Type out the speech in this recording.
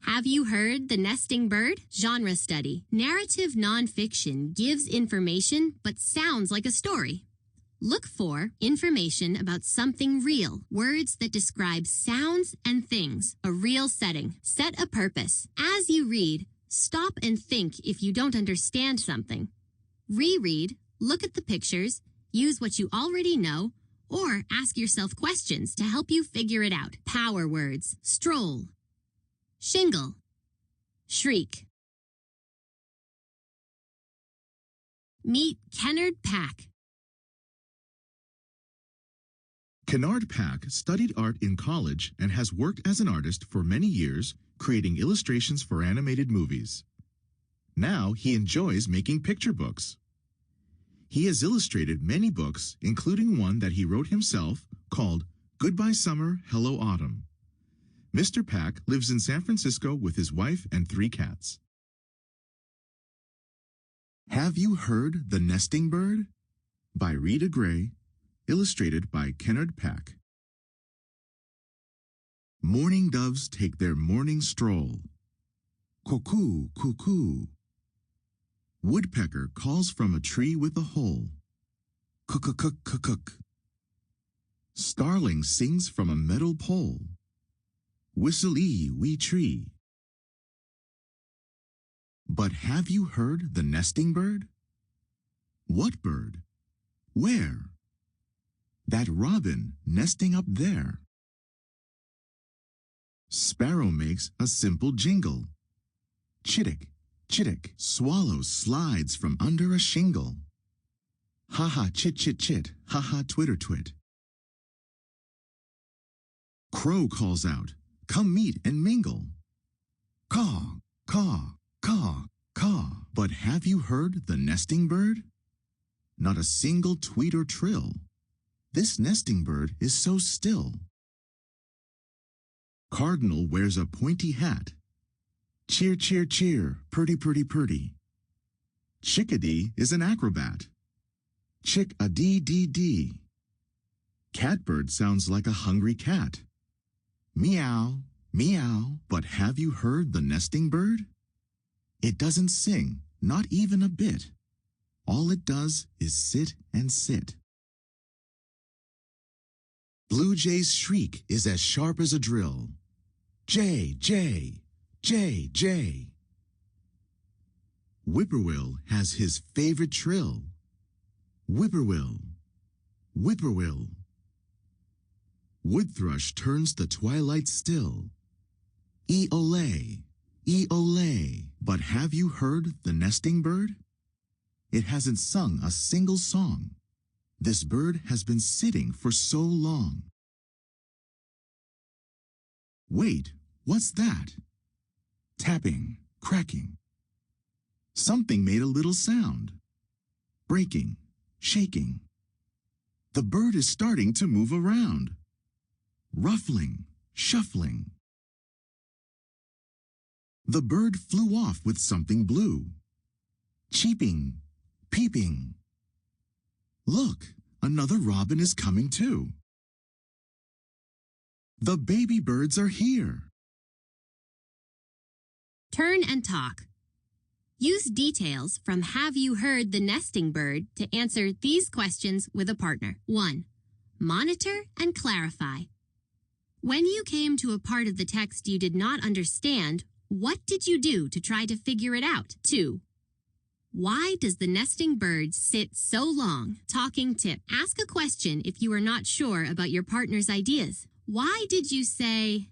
Have you heard The Nesting Bird? Genre study. Narrative nonfiction gives information but sounds like a story. Look for information about something real, words that describe sounds and things, a real setting. Set a purpose. As you read, stop and think if you don't understand something. Reread, look at the pictures, use what you already know, or ask yourself questions to help you figure it out. Power words. Stroll. Shingle. Shriek. Meet Kennard Pack. Kennard Pack studied art in college and has worked as an artist for many years, creating illustrations for animated movies. Now he enjoys making picture books. He has illustrated many books, including one that he wrote himself called Goodbye Summer, Hello Autumn. Mr. Pack lives in San Francisco with his wife and 3 cats. Have you heard The Nesting Bird? By Rita Gray, illustrated by Kennard Pack. Morning doves take their morning stroll. Cuckoo, cuckoo. Woodpecker calls from a tree with a hole. Cook-a-cook-cook-cook. Starling sings from a metal pole. Whistle-ee, wee tree. But have you heard the nesting bird? What bird? Where? That robin nesting up there. Sparrow makes a simple jingle. Chittick, chittick. Swallow slides from under a shingle. Ha-ha, chit-chit-chit, ha-ha, twitter-twit. Crow calls out, come meet and mingle. Caw, caw, caw, caw. But have you heard the nesting bird? Not a single tweet or trill. This nesting bird is so still. Cardinal wears a pointy hat. Cheer, cheer, cheer, purdy, purdy, purdy. Chickadee is an acrobat. Chick-a-dee-dee-dee. Catbird sounds like a hungry cat. Meow, meow. But have you heard the nesting bird? It doesn't sing, not even a bit. All it does is sit and sit. Blue Jay's shriek is as sharp as a drill. Jay, Jay, Jay, Jay. Whippoorwill has his favorite trill. Whippoorwill, whippoorwill. Wood thrush turns the twilight still. E-ole, e-ole. But have you heard the nesting bird? It hasn't sung a single song. This bird has been sitting for so long. Wait, what's that? Tapping, cracking. Something made a little sound. Breaking, shaking. The bird is starting to move around. Ruffling, shuffling. The bird flew off with something blue. Cheeping, peeping. Look, another robin is coming too. The baby birds are here. Turn and talk. Use details from Have You Heard the Nesting Bird to answer these questions with a partner. 1. Monitor and clarify. When you came to a part of the text you did not understand, what did you do to try to figure it out? 2. Why does the nesting bird sit so long? Talking tip. Ask a question if you are not sure about your partner's ideas. Why did you say